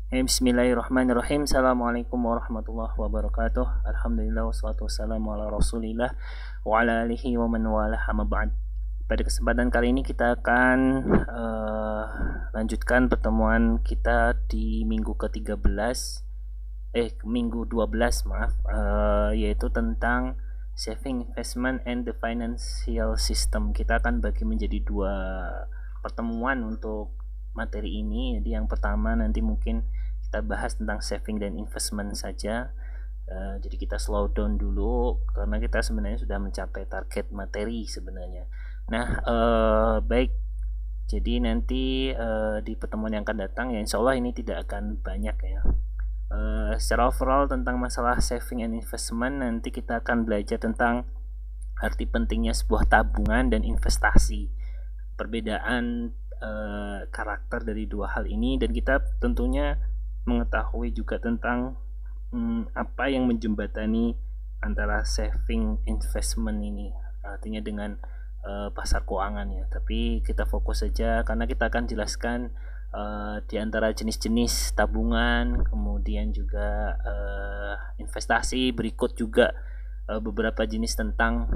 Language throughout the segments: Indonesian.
Bismillahirrahmanirrahim. Assalamualaikum warahmatullahi wabarakatuh. Alhamdulillah wassalatu wassalamu ala rasulillah wa ala alihi wa man walah, amma ba'd. Pada kesempatan kali ini kita akan lanjutkan pertemuan kita di minggu ke-13 minggu 12 maaf, yaitu tentang saving, investment and the financial system. Kita akan bagi menjadi dua pertemuan untuk materi ini. Jadi yang pertama nanti mungkin kita bahas tentang saving dan investment saja. Jadi kita slow down dulu karena kita sebenarnya sudah mencapai target materi sebenarnya. Nah, baik. Jadi nanti di pertemuan yang akan datang ya insya Allah ini tidak akan banyak ya. Secara overall tentang masalah saving and investment, nanti kita akan belajar tentang arti pentingnya sebuah tabungan dan investasi, perbedaan karakter dari dua hal ini, dan kita tentunya mengetahui juga tentang apa yang menjembatani antara saving investment ini, artinya dengan pasar keuangan ya. Tapi kita fokus saja karena kita akan jelaskan di antara jenis-jenis tabungan, kemudian juga investasi, berikut juga beberapa jenis tentang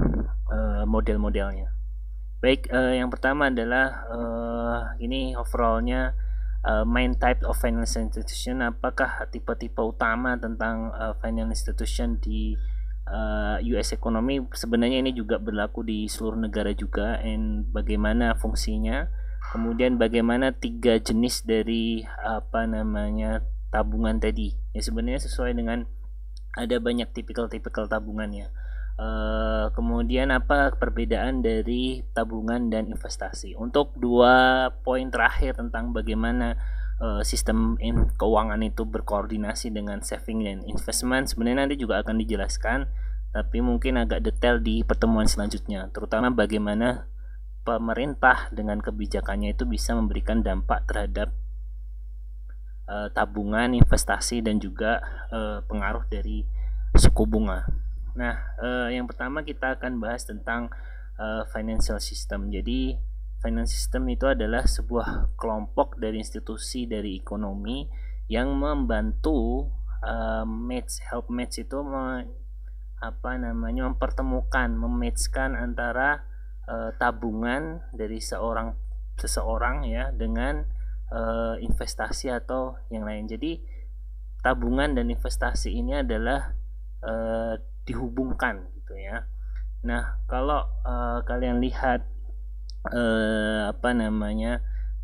model-modelnya. Baik, yang pertama adalah ini overallnya main type of financial institution. Apakah tipe-tipe utama tentang financial institution di US economy? Sebenarnya ini juga berlaku di seluruh negara juga, and bagaimana fungsinya. Kemudian bagaimana tiga jenis dari tabungan tadi. Ya sebenarnya sesuai dengan ada banyak tipikal tabungannya. Kemudian apa perbedaan dari tabungan dan investasi. Untuk dua poin terakhir tentang bagaimana sistem keuangan itu berkoordinasi dengan saving dan investment, sebenarnya nanti juga akan dijelaskan, tapi mungkin agak detail di pertemuan selanjutnya, terutama bagaimana pemerintah dengan kebijakannya itu bisa memberikan dampak terhadap tabungan, investasi, dan juga pengaruh dari suku bunga. Nah, yang pertama kita akan bahas tentang financial system. Jadi, financial system itu adalah sebuah kelompok dari institusi dari ekonomi yang membantu help match itu mempertemukan, mematchkan antara tabungan dari seseorang ya dengan investasi atau yang lain. Jadi, tabungan dan investasi ini adalah dihubungkan gitu ya. Nah, kalau kalian lihat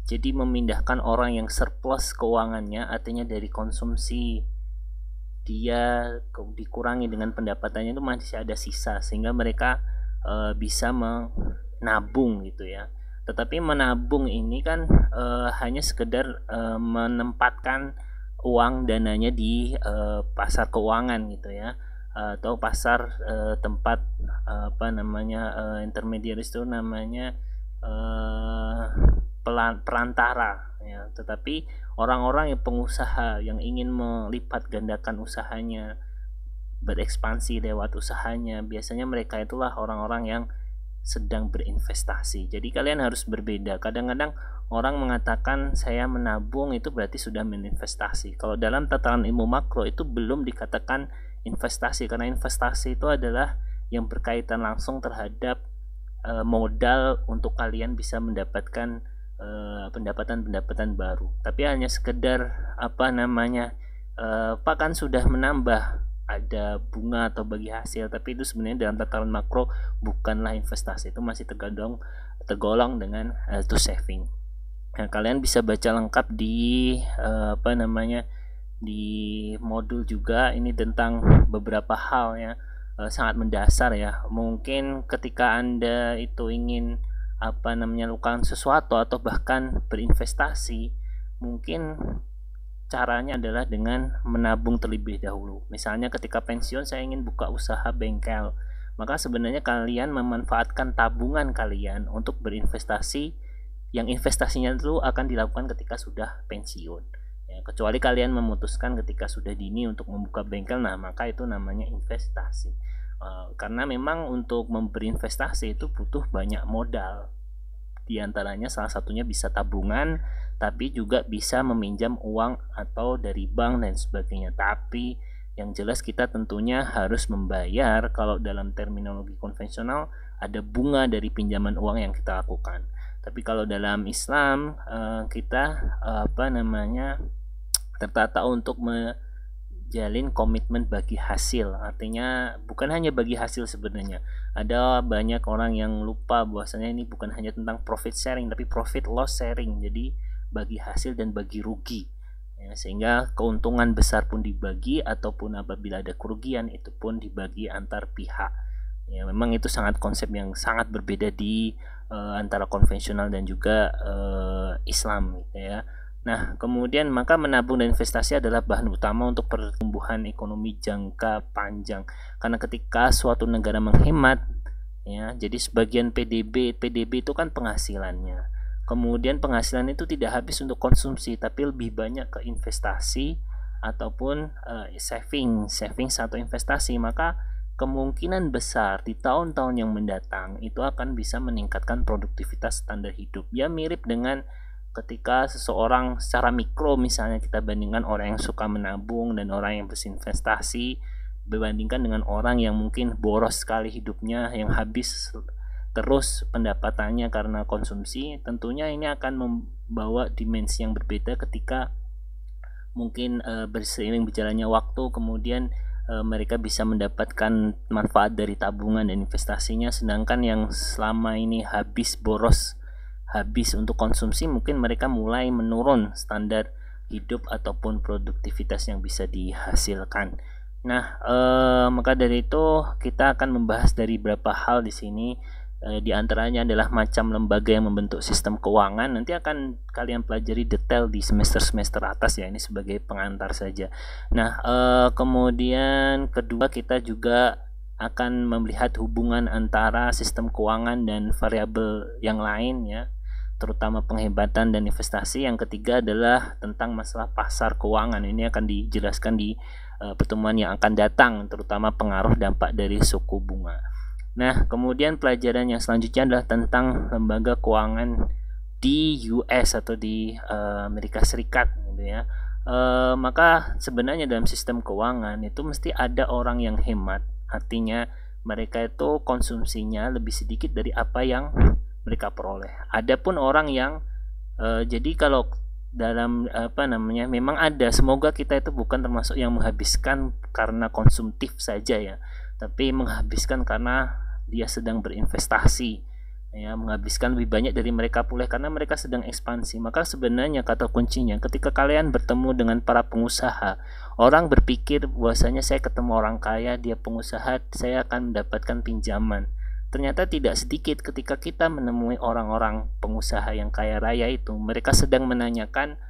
jadi memindahkan orang yang surplus keuangannya, artinya dari konsumsi dia dikurangi dengan pendapatannya itu masih ada sisa, sehingga mereka bisa menabung gitu ya. Tetapi menabung ini kan hanya sekedar menempatkan uang dananya di pasar keuangan gitu ya, atau pasar tempat intermediaris itu namanya perantara ya. Tetapi orang-orang yang pengusaha yang ingin melipat gandakan usahanya, berekspansi lewat usahanya, biasanya mereka itulah orang-orang yang sedang berinvestasi. Jadi kalian harus berbeda. Kadang-kadang orang mengatakan saya menabung itu berarti sudah berinvestasi. Kalau dalam tataran ilmu makro itu belum dikatakan investasi, karena investasi itu adalah yang berkaitan langsung terhadap modal untuk kalian bisa mendapatkan pendapatan baru. Tapi hanya sekedar Pak kan sudah menambah, ada bunga atau bagi hasil, tapi itu sebenarnya dalam tataran makro bukanlah investasi, itu masih tergolong dengan to saving. Nah, kalian bisa baca lengkap di di modul juga ini tentang beberapa hal ya, sangat mendasar ya. Mungkin ketika Anda itu ingin melakukan sesuatu atau bahkan berinvestasi, mungkin caranya adalah dengan menabung terlebih dahulu. Misalnya ketika pensiun saya ingin buka usaha bengkel, maka sebenarnya kalian memanfaatkan tabungan kalian untuk berinvestasi, yang investasinya itu akan dilakukan ketika sudah pensiun ya, kecuali kalian memutuskan ketika sudah dini untuk membuka bengkel, nah maka itu namanya investasi. Karena memang untuk berinvestasi itu butuh banyak modal, di antaranya salah satunya bisa tabungan, tapi juga bisa meminjam uang atau dari bank dan sebagainya. Tapi yang jelas kita tentunya harus membayar. Kalau dalam terminologi konvensional ada bunga dari pinjaman uang yang kita lakukan. Tapi kalau dalam Islam kita tertata untuk menjalin komitmen bagi hasil. Artinya bukan hanya bagi hasil sebenarnya. Ada banyak orang yang lupa bahwasanya ini bukan hanya tentang profit sharing, tapi profit loss sharing. Jadi bagi hasil dan bagi rugi. Ya, sehingga keuntungan besar pun dibagi, ataupun apabila ada kerugian itu pun dibagi antar pihak. Ya, memang itu konsep yang sangat berbeda di antara konvensional dan juga Islam gitu ya. Nah, kemudian maka menabung dan investasi adalah bahan utama untuk pertumbuhan ekonomi jangka panjang. Karena ketika suatu negara menghemat, ya, jadi sebagian PDB itu kan penghasilannya. Kemudian penghasilan itu tidak habis untuk konsumsi, tapi lebih banyak ke investasi ataupun savings atau investasi. Maka kemungkinan besar di tahun-tahun yang mendatang itu akan bisa meningkatkan produktivitas standar hidup. Ya, mirip dengan ketika seseorang secara mikro, misalnya kita bandingkan orang yang suka menabung dan orang yang berinvestasi, dibandingkan dengan orang yang mungkin boros sekali hidupnya, yang habis terus pendapatannya karena konsumsi. Tentunya ini akan membawa dimensi yang berbeda ketika mungkin berseiring berjalannya waktu, kemudian mereka bisa mendapatkan manfaat dari tabungan dan investasinya, sedangkan yang selama ini habis untuk konsumsi, mungkin mereka mulai menurun standar hidup ataupun produktivitas yang bisa dihasilkan. Nah, maka dari itu kita akan membahas dari beberapa hal di sini. Di antaranya adalah macam lembaga yang membentuk sistem keuangan. Nanti akan kalian pelajari detail di semester atas ya, ini sebagai pengantar saja. Nah, kemudian kedua kita juga akan melihat hubungan antara sistem keuangan dan variabel yang lain ya, terutama penghematan dan investasi. Yang ketiga adalah tentang masalah pasar keuangan. Ini akan dijelaskan di pertemuan yang akan datang, terutama pengaruh dampak dari suku bunga. Nah, kemudian pelajaran yang selanjutnya adalah tentang lembaga keuangan di US atau di Amerika Serikat gitu ya. Maka sebenarnya dalam sistem keuangan itu mesti ada orang yang hemat. Artinya mereka itu konsumsinya lebih sedikit dari apa yang mereka peroleh. Adapun orang yang jadi kalau dalam memang ada, semoga kita itu bukan termasuk yang menghabiskan karena konsumtif saja ya, tapi menghabiskan karena dia sedang berinvestasi ya, menghabiskan lebih banyak dari mereka pulih karena mereka sedang ekspansi. Maka sebenarnya kata kuncinya ketika kalian bertemu dengan para pengusaha, orang berpikir bahwasanya saya ketemu orang kaya, dia pengusaha, saya akan mendapatkan pinjaman. Ternyata tidak sedikit ketika kita menemui orang-orang pengusaha yang kaya raya itu, mereka sedang menanyakan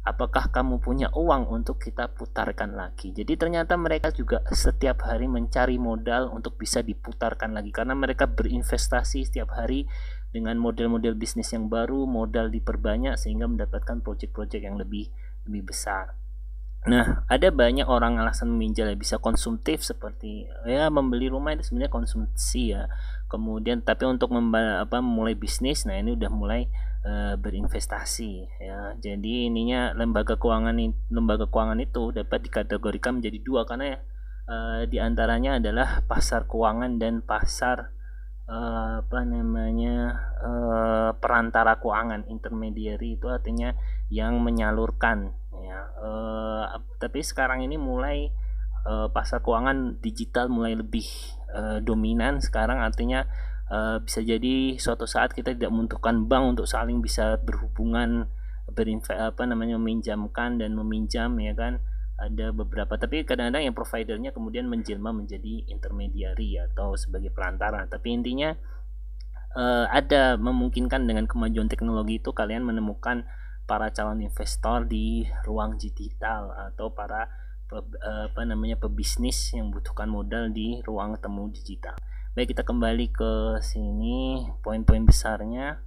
apakah kamu punya uang untuk kita putarkan lagi. Jadi ternyata mereka juga setiap hari mencari modal untuk bisa diputarkan lagi, karena mereka berinvestasi setiap hari dengan model-model bisnis yang baru, modal diperbanyak sehingga mendapatkan proyek-proyek yang lebih besar. Nah, ada banyak orang alasan meminjal ya, bisa konsumtif seperti ya membeli rumah itu sebenarnya konsumsi ya. Kemudian tapi untuk mulai bisnis, nah ini udah mulai berinvestasi ya. Jadi ininya lembaga keuangan itu dapat dikategorikan menjadi dua, karena diantaranya adalah pasar keuangan dan pasar perantara keuangan, intermediary, itu artinya yang menyalurkan ya. Tapi sekarang ini mulai pasar keuangan digital mulai lebih dominan sekarang, artinya bisa jadi suatu saat kita tidak membutuhkan bank untuk saling bisa berhubungan, meminjamkan dan meminjam ya kan. Ada beberapa, tapi kadang-kadang yang providernya kemudian menjelma menjadi intermediary atau sebagai perantara. Tapi intinya ada memungkinkan dengan kemajuan teknologi itu kalian menemukan para calon investor di ruang digital atau para pebisnis yang membutuhkan modal di ruang temu digital. Baik, kita kembali ke sini poin-poin besarnya.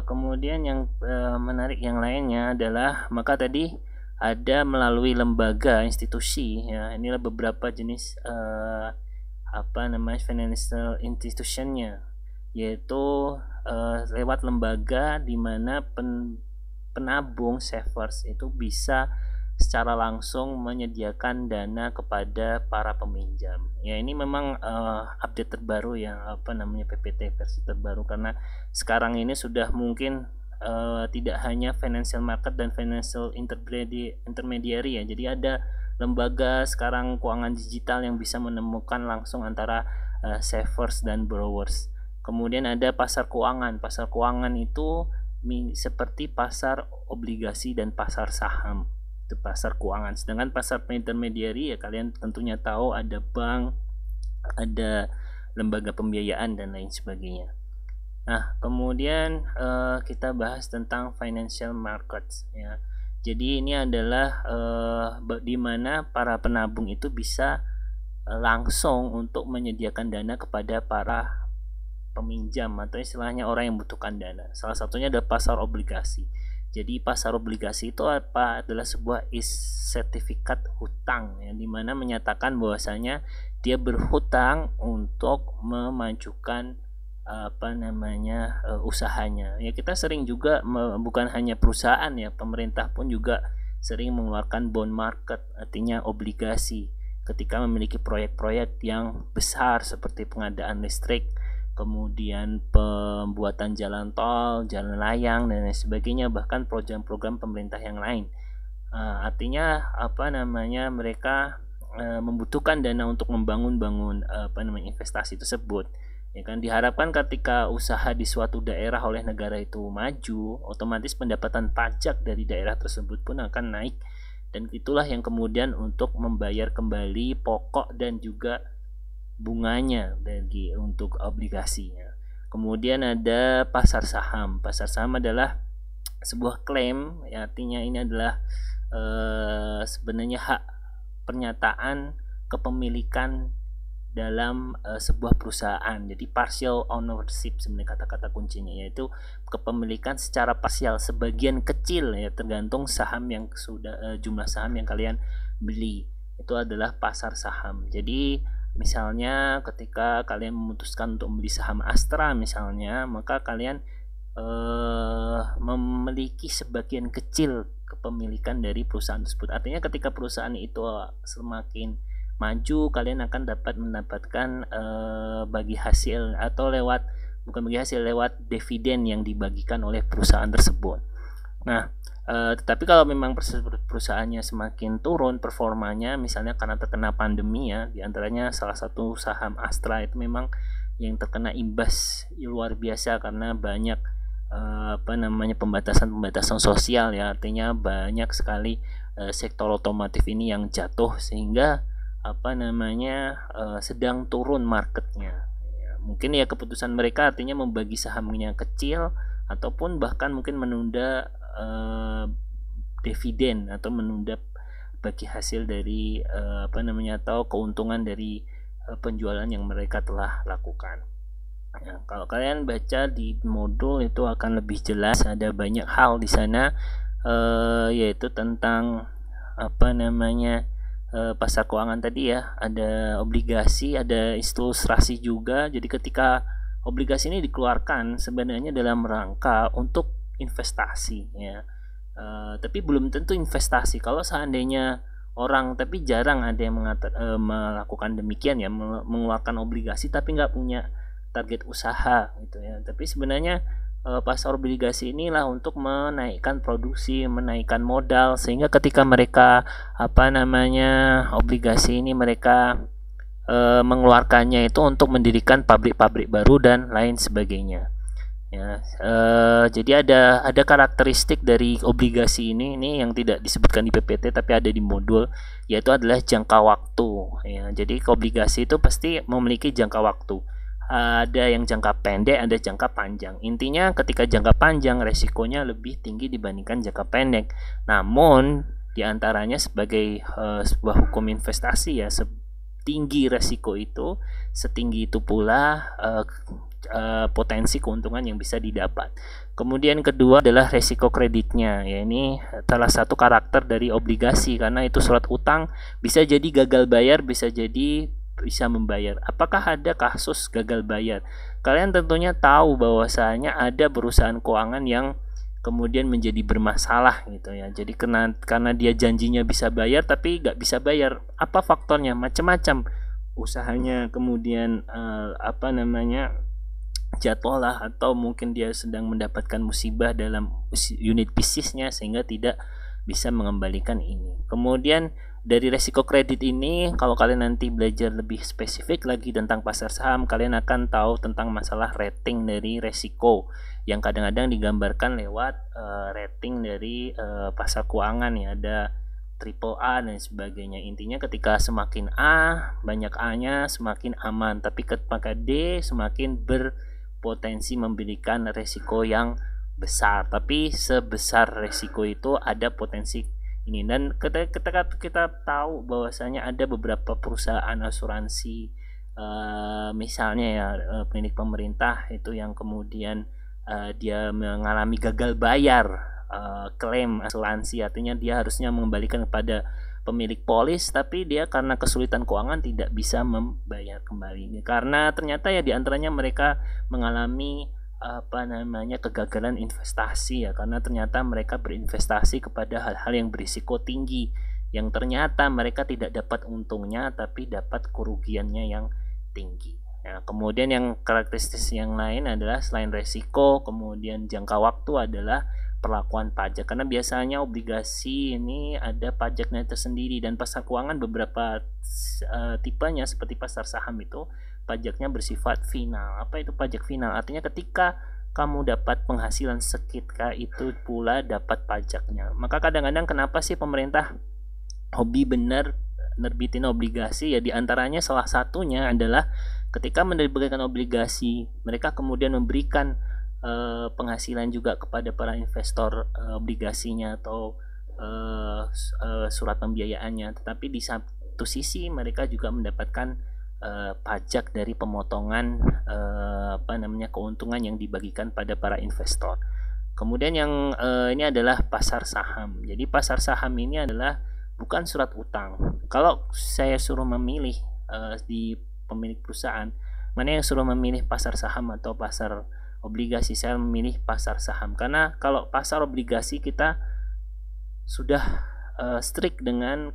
Kemudian yang menarik yang lainnya adalah, maka tadi ada melalui lembaga institusi ya, inilah beberapa jenis financial institutionnya, yaitu lewat lembaga di mana penabung savers itu bisa secara langsung menyediakan dana kepada para peminjam. Ya, ini memang update terbaru ya, PPT versi terbaru, karena sekarang ini sudah mungkin tidak hanya financial market dan financial intermediary ya. Jadi ada lembaga sekarang keuangan digital yang bisa menemukan langsung antara savers dan borrowers. Kemudian ada pasar keuangan. Pasar keuangan itu seperti pasar obligasi dan pasar saham. Itu pasar keuangan. Sedangkan pasar intermediary ya kalian tentunya tahu, ada bank, ada lembaga pembiayaan dan lain sebagainya. Nah, kemudian kita bahas tentang financial markets ya. Jadi ini adalah di mana para penabung itu bisa langsung untuk menyediakan dana kepada para peminjam atau istilahnya orang yang membutuhkan dana. Salah satunya adalah pasar obligasi. Jadi pasar obligasi itu adalah sebuah sertifikat hutang yang dimana menyatakan bahwasanya dia berhutang untuk memajukan usahanya. Ya, kita sering juga bukan hanya perusahaan ya, pemerintah pun juga sering mengeluarkan bond market, artinya obligasi ketika memiliki proyek-proyek yang besar seperti pengadaan listrik, kemudian pembuatan jalan tol, jalan layang dan lain sebagainya, bahkan program-program pemerintah yang lain. Artinya mereka membutuhkan dana untuk membangun investasi tersebut. Ya kan, diharapkan ketika usaha di suatu daerah oleh negara itu maju, otomatis pendapatan pajak dari daerah tersebut pun akan naik, dan itulah yang kemudian untuk membayar kembali pokok dan juga bunganya bagi untuk obligasinya. Kemudian ada pasar saham. Pasar saham adalah sebuah klaim, ya, artinya ini adalah sebenarnya hak pernyataan kepemilikan dalam sebuah perusahaan. Jadi partial ownership sebenarnya kata-kata kuncinya, yaitu kepemilikan secara parsial, sebagian kecil ya, tergantung saham yang sudah jumlah saham yang kalian beli. Itu adalah pasar saham. Jadi misalnya ketika kalian memutuskan untuk membeli saham Astra misalnya, maka kalian memiliki sebagian kecil kepemilikan dari perusahaan tersebut. Artinya ketika perusahaan itu semakin maju, kalian akan dapat mendapatkan bagi hasil atau lewat dividen yang dibagikan oleh perusahaan tersebut. Nah, tetapi kalau memang perusahaannya semakin turun performanya, misalnya karena terkena pandemi ya, diantaranya salah satu saham Astra itu memang yang terkena imbas luar biasa karena banyak pembatasan sosial ya, artinya banyak sekali sektor otomotif ini yang jatuh sehingga sedang turun marketnya ya. Mungkin ya keputusan mereka artinya membagi sahamnya kecil ataupun bahkan mungkin menunda dividen atau menunda bagi hasil dari atau keuntungan dari penjualan yang mereka telah lakukan. Ya, kalau kalian baca di modul itu akan lebih jelas, ada banyak hal di sana yaitu tentang pasar keuangan tadi ya, ada obligasi, ada ilustrasi juga. Jadi ketika obligasi ini dikeluarkan sebenarnya dalam rangka untuk investasi ya, tapi belum tentu investasi. Kalau seandainya orang, tapi jarang ada yang melakukan demikian ya, mengeluarkan obligasi tapi nggak punya target usaha gitu ya. Tapi sebenarnya pasar obligasi inilah untuk menaikkan produksi, menaikkan modal, sehingga ketika mereka obligasi ini mereka mengeluarkannya itu untuk mendirikan pabrik-pabrik baru dan lain sebagainya ya. Jadi ada karakteristik dari obligasi ini yang tidak disebutkan di PPT tapi ada di modul, yaitu adalah jangka waktu ya. Jadi obligasi itu pasti memiliki jangka waktu. Ada yang jangka pendek, ada jangka panjang. Intinya ketika jangka panjang resikonya lebih tinggi dibandingkan jangka pendek. Namun diantaranya sebagai sebuah hukum investasi ya, setinggi resiko itu, setinggi itu pula potensi keuntungan yang bisa didapat. Kemudian kedua adalah resiko kreditnya ya, ini salah satu karakter dari obligasi karena itu surat utang, bisa jadi gagal bayar, bisa jadi bisa membayar. Apakah ada kasus gagal bayar? kalian tentunya tahu bahwasanya ada perusahaan keuangan yang kemudian menjadi bermasalah gitu ya. Jadi karena dia janjinya bisa bayar tapi nggak bisa bayar. Apa faktornya? Macam-macam. Usahanya kemudian jatuh lah, atau mungkin dia sedang mendapatkan musibah dalam unit bisnisnya sehingga tidak bisa mengembalikan ini. Kemudian dari resiko kredit ini, kalau kalian nanti belajar lebih spesifik lagi tentang pasar saham, kalian akan tahu tentang masalah rating dari resiko yang kadang-kadang digambarkan lewat rating dari pasar keuangan ya. Ada triple A dan sebagainya. Intinya ketika semakin A, banyak A-nya, semakin aman, tapi ketika D semakin berpotensi memberikan resiko yang besar. Tapi sebesar resiko itu ada potensi ini. Dan ketika kita tahu bahwasanya ada beberapa perusahaan asuransi misalnya ya milik pemerintah itu yang kemudian dia mengalami gagal bayar klaim asuransi, artinya dia harusnya mengembalikan kepada pemilik polis, tapi dia karena kesulitan keuangan tidak bisa membayar kembali karena ternyata ya diantaranya mereka mengalami kegagalan investasi ya, karena ternyata mereka berinvestasi kepada hal-hal yang berisiko tinggi yang ternyata mereka tidak dapat untungnya tapi dapat kerugiannya yang tinggi ya. Kemudian yang karakteristik yang lain adalah selain resiko, kemudian jangka waktu adalah perlakuan pajak, karena biasanya obligasi ini ada pajaknya tersendiri, dan pasar keuangan beberapa tipenya seperti pasar saham itu pajaknya bersifat final. Apa itu pajak final? Artinya ketika kamu dapat penghasilan seketika itu pula dapat pajaknya. Maka kadang-kadang kenapa sih pemerintah hobi benar nerbitin obligasi ya, diantaranya salah satunya adalah ketika menerbitkan obligasi mereka kemudian memberikan penghasilan juga kepada para investor obligasinya atau surat pembiayaannya, tetapi di satu sisi mereka juga mendapatkan pajak dari pemotongan keuntungan yang dibagikan pada para investor. Kemudian yang ini adalah pasar saham. Jadi pasar saham ini adalah bukan surat utang. Kalau saya suruh memilih di pemilik perusahaan, mana yang suruh memilih pasar saham atau pasar obligasi, saya memilih pasar saham. Karena kalau pasar obligasi kita sudah strict dengan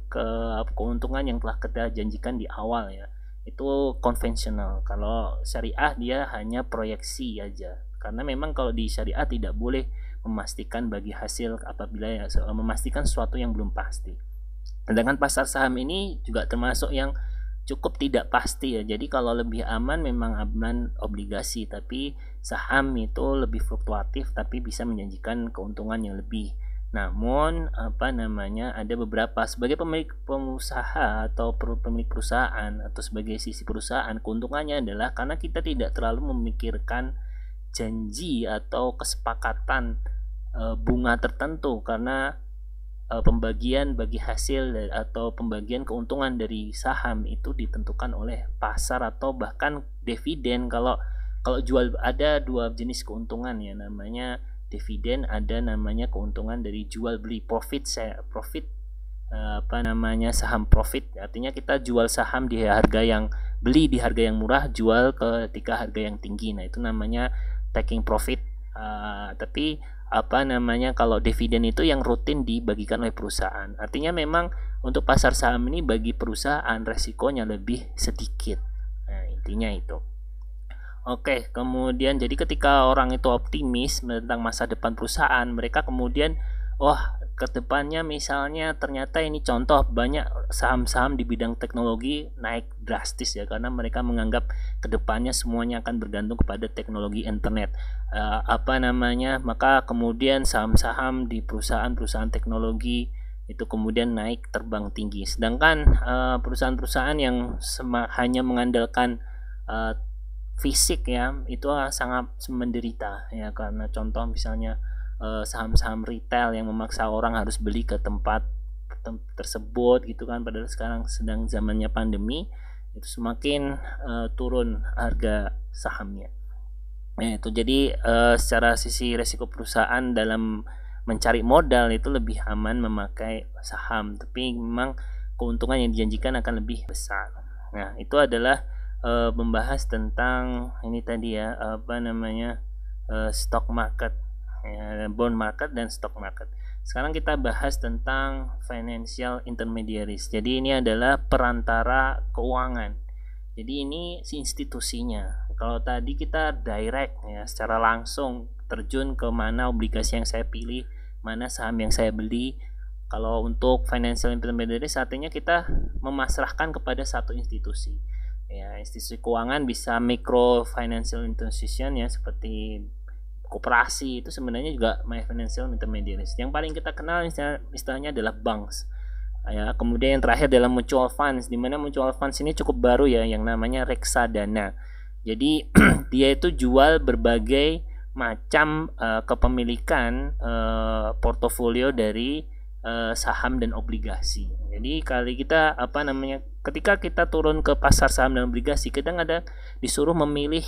keuntungan yang telah kita janjikan di awal ya. Itu konvensional. Kalau syariah dia hanya proyeksi aja, karena memang kalau di syariah tidak boleh memastikan bagi hasil apabila ya, memastikan sesuatu yang belum pasti. Sedangkan pasar saham ini juga termasuk yang cukup tidak pasti ya. Jadi kalau lebih aman memang aman obligasi, tapi saham itu lebih fluktuatif tapi bisa menjanjikan keuntungan yang lebih. Namun ada beberapa sebagai pemilik pengusaha atau pemilik perusahaan atau sebagai sisi perusahaan, keuntungannya adalah karena kita tidak terlalu memikirkan janji atau kesepakatan bunga tertentu, karena pembagian bagi hasil atau pembagian keuntungan dari saham itu ditentukan oleh pasar atau bahkan dividen. Kalau jual ada dua jenis keuntungan ya, namanya dividen, ada namanya keuntungan dari jual beli profit saham profit, artinya kita jual saham di harga yang beli di harga yang murah, jual ketika harga yang tinggi. Nah itu namanya taking profit. Tapi kalau dividen itu yang rutin dibagikan oleh perusahaan. Artinya memang untuk pasar saham ini bagi perusahaan resikonya lebih sedikit. Nah intinya itu. Oke, kemudian jadi ketika orang itu optimis tentang masa depan perusahaan, mereka kemudian ke depannya misalnya ternyata ini contoh banyak saham-saham di bidang teknologi naik drastis ya, karena mereka menganggap ke depannya semuanya akan bergantung kepada teknologi internet. Maka kemudian saham-saham di perusahaan-perusahaan teknologi itu kemudian naik terbang tinggi. Sedangkan perusahaan-perusahaan yang hanya mengandalkan fisik ya itu sangat menderita ya, karena contoh misalnya saham-saham retail yang memaksa orang harus beli ke tempat tersebut gitu kan, padahal sekarang sedang zamannya pandemi, itu semakin turun harga sahamnya. Itu jadi secara sisi resiko perusahaan dalam mencari modal itu lebih aman memakai saham, tapi memang keuntungan yang dijanjikan akan lebih besar. Nah itu adalah membahas tentang ini tadi ya, stock market, ya, bond market dan stock market. Sekarang kita bahas tentang financial intermediaries. Jadi ini adalah perantara keuangan. Jadi ini institusinya. Kalau tadi kita direct ya, secara langsung terjun ke mana obligasi yang saya pilih, mana saham yang saya beli. Kalau untuk financial intermediaries artinya kita memasrahkan kepada satu institusi. Ya, institusi keuangan bisa micro financial institution ya, seperti koperasi, itu sebenarnya juga my financial intermediaries. Yang paling kita kenal istilahnya adalah banks. Ya, kemudian yang terakhir adalah mutual funds, di mana mutual funds ini cukup baru ya, yang namanya reksadana. Jadi dia itu jual berbagai macam kepemilikan portofolio dari saham dan obligasi. Jadi kali kita ketika kita turun ke pasar saham dan obligasi, kadang ada disuruh memilih,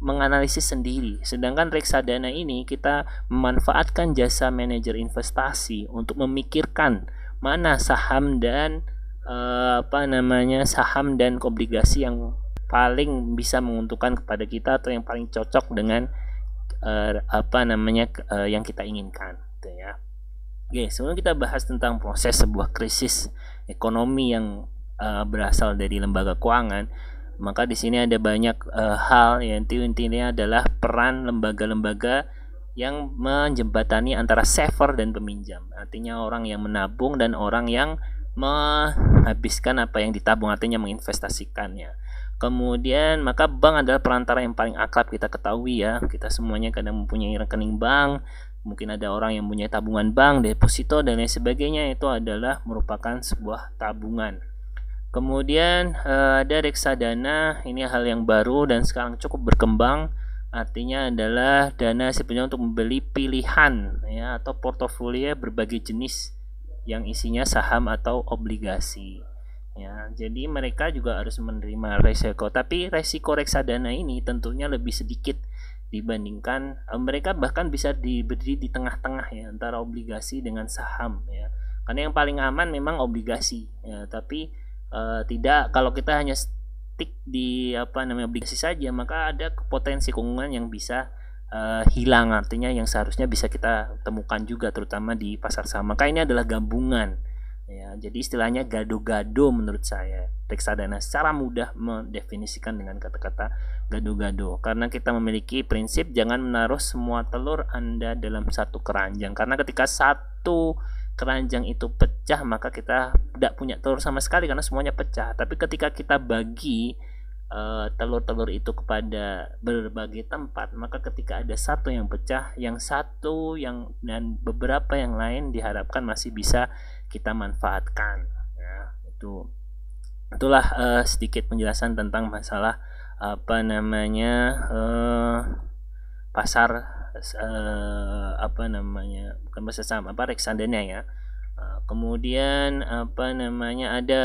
menganalisis sendiri. Sedangkan reksadana ini kita memanfaatkan jasa manajer investasi untuk memikirkan mana saham dan saham dan obligasi yang paling bisa menguntungkan kepada kita, atau yang paling cocok dengan yang kita inginkan, gitu ya. Oke, sebelum kita bahas tentang proses sebuah krisis ekonomi yang berasal dari lembaga keuangan, maka di sini ada banyak hal yang intinya adalah peran lembaga-lembaga yang menjembatani antara saver dan peminjam. Artinya orang yang menabung dan orang yang menghabiskan apa yang ditabung, artinya menginvestasikannya. Kemudian maka bank adalah perantara yang paling akrab kita ketahui ya. Kita semuanya kadang mempunyai rekening bank, mungkin ada orang yang punya tabungan bank, deposito dan lain sebagainya, itu adalah merupakan sebuah tabungan. Kemudian ada reksadana, ini hal yang baru dan sekarang cukup berkembang. Artinya adalah dana sebenarnya untuk membeli pilihan ya, atau portofolio berbagai jenis yang isinya saham atau obligasi. Ya, jadi mereka juga harus menerima resiko. Tapi resiko reksadana ini tentunya lebih sedikit dibandingkan mereka bahkan bisa diberi di tengah-tengah ya, antara obligasi dengan saham ya. Karena yang paling aman memang obligasi ya, tapi tidak, kalau kita hanya stick di obligasi saja, maka ada potensi keuntungan yang bisa hilang, artinya yang seharusnya bisa kita temukan juga terutama di pasar saham. Maka ini adalah gabungan ya, jadi istilahnya gado-gado menurut saya. Reksadana secara mudah mendefinisikan dengan kata-kata gado-gado, karena kita memiliki prinsip jangan menaruh semua telur Anda dalam satu keranjang, karena ketika satu keranjang itu pecah maka kita tidak punya telur sama sekali karena semuanya pecah. Tapi ketika kita bagi telur-telur itu kepada berbagai tempat, maka ketika ada satu yang pecah, yang satu yang dan beberapa yang lain diharapkan masih bisa kita manfaatkan ya. Itulah sedikit penjelasan tentang masalah pasar bukan pasar saham, reksadana ya. Kemudian ada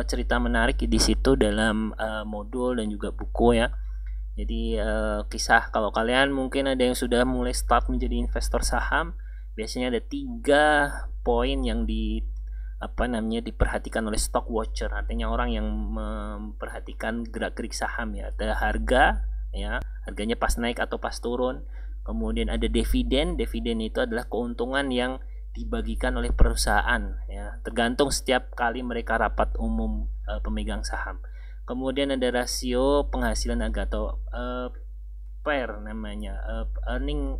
cerita menarik di situ dalam modul dan juga buku ya. Jadi kisah, kalau kalian mungkin ada yang sudah mulai start menjadi investor saham, biasanya ada 3 poin yang diperhatikan oleh stock watcher, artinya orang yang memperhatikan gerak-gerik saham ya. Ada harga ya, harganya pas naik atau pas turun. Kemudian ada dividen itu adalah keuntungan yang dibagikan oleh perusahaan ya, tergantung setiap kali mereka rapat umum pemegang saham. Kemudian ada rasio penghasilan atau PER namanya, earning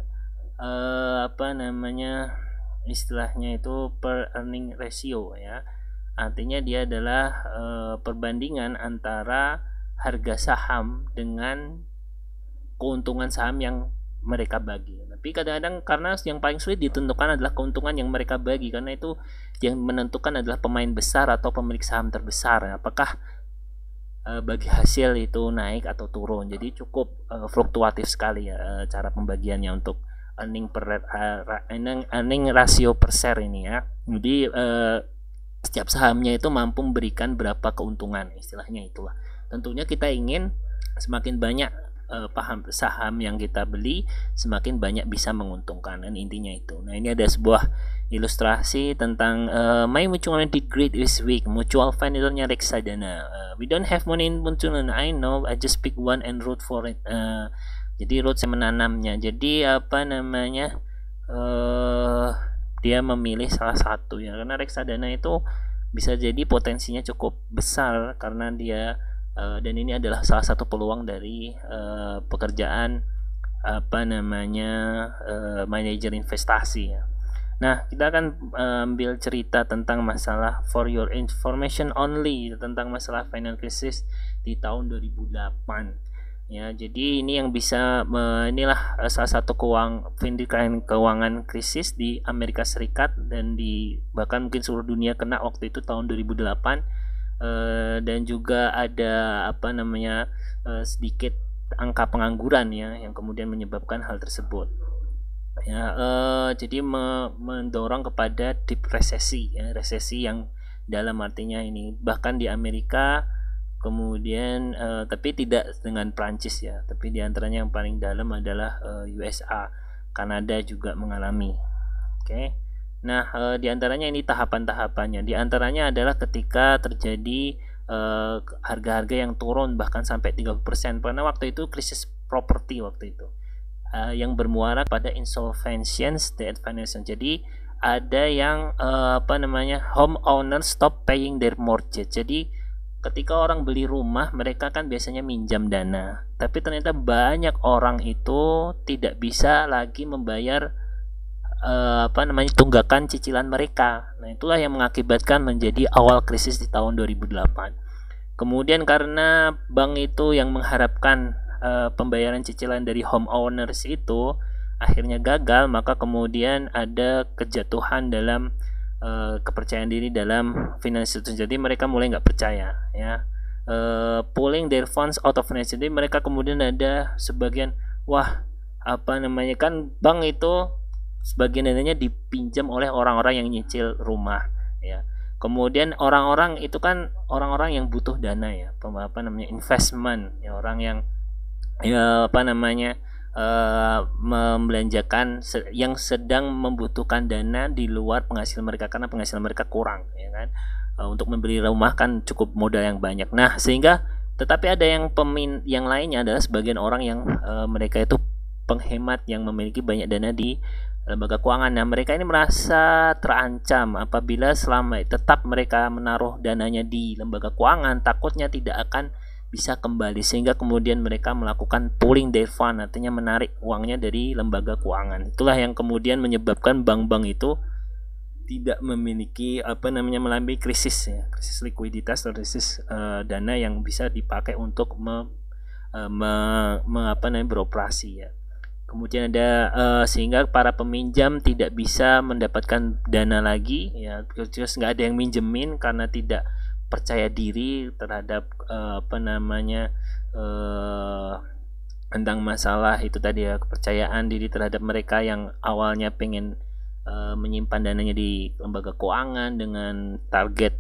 istilahnya itu per earning ratio ya. Artinya dia adalah perbandingan antara harga saham dengan keuntungan saham yang mereka bagi. Tapi kadang-kadang karena yang paling sulit ditentukan adalah keuntungan yang mereka bagi, karena itu yang menentukan adalah pemain besar atau pemilik saham terbesar. Apakah bagi hasil itu naik atau turun. Jadi cukup fluktuatif sekali ya cara pembagiannya untuk earning rasio per share ini ya. Jadi setiap sahamnya itu mampu memberikan berapa keuntungan, istilahnya itulah. Tentunya kita ingin semakin banyak paham saham yang kita beli semakin banyak bisa menguntungkan, dan intinya itu. Nah, ini ada sebuah ilustrasi tentang my mutual fund did great this week. Mutual fund itu reksadana. We don't have money in mutual fund. I know, I just pick one and root for it. Jadi root saya menanamnya. Jadi apa namanya? Dia memilih salah satu ya, karena reksadana itu bisa jadi potensinya cukup besar karena dia dan ini adalah salah satu peluang dari pekerjaan apa namanya manajer investasi ya. Nah, kita akan ambil cerita tentang masalah for your information only tentang masalah financial crisis di tahun 2008. Ya, jadi ini yang bisa inilah salah satu keuangan krisis di Amerika Serikat dan di bahkan mungkin seluruh dunia kena waktu itu tahun 2008. Dan juga ada apa namanya sedikit angka pengangguran ya yang kemudian menyebabkan hal tersebut. Ya, jadi mendorong kepada deep resesi ya, resesi yang dalam artinya ini bahkan di Amerika. Kemudian tapi tidak dengan Prancis ya, tapi diantaranya yang paling dalam adalah USA, Kanada juga mengalami. Oke. Nah, diantaranya ini tahapan-tahapannya. Diantaranya adalah ketika terjadi harga-harga yang turun bahkan sampai 30%, karena waktu itu krisis properti waktu itu yang bermuara pada insolvencies debt financing. Jadi ada yang apa namanya homeowner stop paying their mortgage. Jadi ketika orang beli rumah, mereka kan biasanya minjam dana, tapi ternyata banyak orang itu tidak bisa lagi membayar apa namanya tunggakan cicilan mereka. Nah, itulah yang mengakibatkan menjadi awal krisis di tahun 2008. Kemudian karena bank itu yang mengharapkan pembayaran cicilan dari homeowners itu akhirnya gagal, maka kemudian ada kejatuhan dalam kepercayaan diri dalam financial institution. Jadi mereka mulai nggak percaya ya, pulling their funds out of finance. Jadi mereka kemudian ada sebagian, wah apa namanya kan bank itu sebagian dananya dipinjam oleh orang-orang yang nyicil rumah ya. Kemudian orang-orang itu kan orang-orang yang butuh dana ya, apa namanya investment ya, orang yang ya apa namanya membelanjakan yang sedang membutuhkan dana di luar penghasilan mereka karena penghasilan mereka kurang ya kan, untuk membeli rumah kan cukup modal yang banyak. Nah, sehingga tetapi ada yang lainnya adalah sebagian orang yang mereka itu penghemat yang memiliki banyak dana di lembaga keuangan. Nah, mereka ini merasa terancam apabila selama tetap mereka menaruh dananya di lembaga keuangan, takutnya tidak akan bisa kembali, sehingga kemudian mereka melakukan pulling their fund, artinya menarik uangnya dari lembaga keuangan. Itulah yang kemudian menyebabkan bank-bank itu tidak memiliki apa namanya mengalami krisis ya, krisis likuiditas atau krisis dana yang bisa dipakai untuk beroperasi ya. Kemudian ada sehingga para peminjam tidak bisa mendapatkan dana lagi ya, terus nggak ada yang minjemin karena tidak percaya diri terhadap apa namanya tentang masalah itu tadi ya, kepercayaan diri terhadap mereka yang awalnya pengen menyimpan dananya di lembaga keuangan dengan target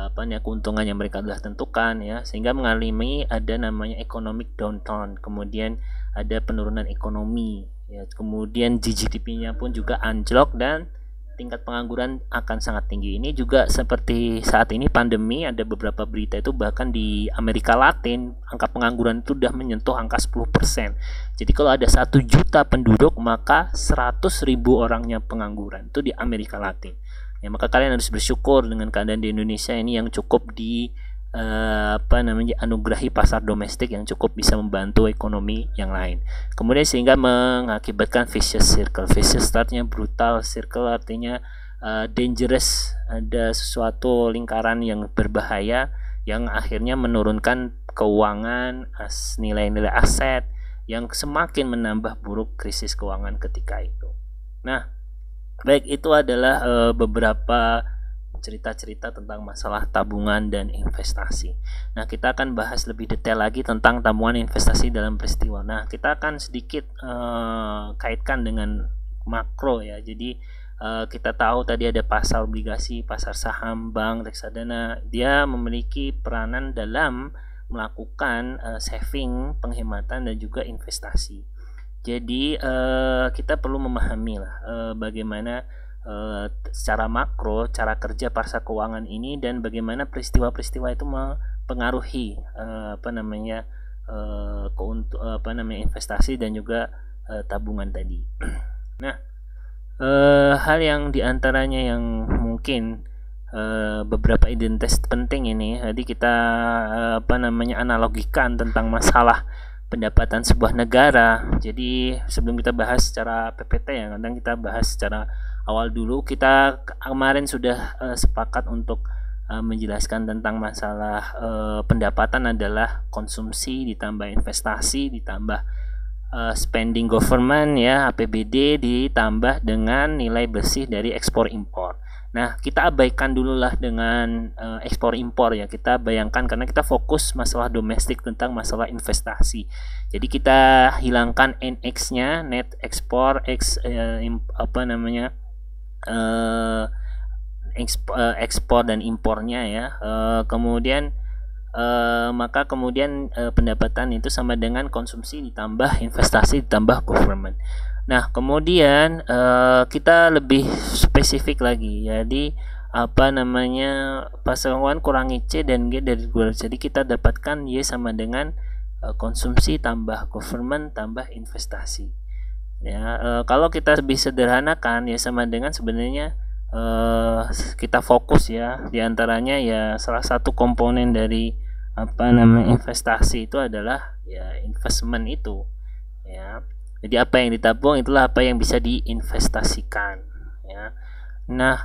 apa namanya keuntungan yang mereka telah tentukan ya, sehingga mengalami ada namanya economic downturn, kemudian ada penurunan ekonomi ya, kemudian GDP-nya pun juga anjlok dan tingkat pengangguran akan sangat tinggi. Ini juga seperti saat ini pandemi, ada beberapa berita itu bahkan di Amerika Latin angka pengangguran itu sudah menyentuh angka 10%. Jadi kalau ada 1 juta penduduk maka 100.000 orangnya pengangguran, itu di Amerika Latin. Ya, maka kalian harus bersyukur dengan keadaan di Indonesia ini yang cukup di apa namanya anugerahi pasar domestik yang cukup bisa membantu ekonomi yang lain. Kemudian sehingga mengakibatkan vicious circle. Vicious artinya brutal, circle artinya dangerous, ada sesuatu lingkaran yang berbahaya yang akhirnya menurunkan keuangan, nilai-nilai aset yang semakin menambah buruk krisis keuangan ketika itu. Nah, baik, itu adalah beberapa cerita-cerita tentang masalah tabungan dan investasi. Nah, kita akan bahas lebih detail lagi tentang tabungan investasi dalam peristiwa. Nah, kita akan sedikit kaitkan dengan makro ya. Jadi kita tahu tadi ada pasar obligasi, pasar saham, bank, reksadana. Dia memiliki peranan dalam melakukan saving, penghematan dan juga investasi. Jadi kita perlu memahami lah bagaimana secara makro cara kerja pasar keuangan ini dan bagaimana peristiwa-peristiwa itu mempengaruhi investasi dan juga tabungan tadi. Nah, hal yang diantaranya yang mungkin beberapa identitas penting ini, jadi kita analogikan tentang masalah pendapatan sebuah negara. Jadi sebelum kita bahas secara PPT ya, kadang kita bahas secara awal dulu. Kita kemarin sudah sepakat untuk menjelaskan tentang masalah pendapatan adalah konsumsi ditambah investasi ditambah spending government ya, APBD ditambah dengan nilai bersih dari ekspor impor. Nah, kita abaikan dulu lah dengan ekspor impor ya. Kita bayangkan karena kita fokus masalah domestik tentang masalah investasi. Jadi kita hilangkan NX-nya, net ekspor ekspor dan impornya ya. Kemudian maka kemudian pendapatan itu sama dengan konsumsi ditambah investasi ditambah government. Nah, kemudian kita lebih spesifik lagi. Jadi pasar keuangan kurangi C dan G dari dua. Jadi kita dapatkan Y sama dengan konsumsi tambah government tambah investasi. Ya, kalau kita lebih sederhanakan ya sama dengan sebenarnya kita fokus ya diantaranya ya salah satu komponen dari investasi itu adalah ya investment itu ya. Jadi apa yang ditabung itulah apa yang bisa diinvestasikan ya. Nah,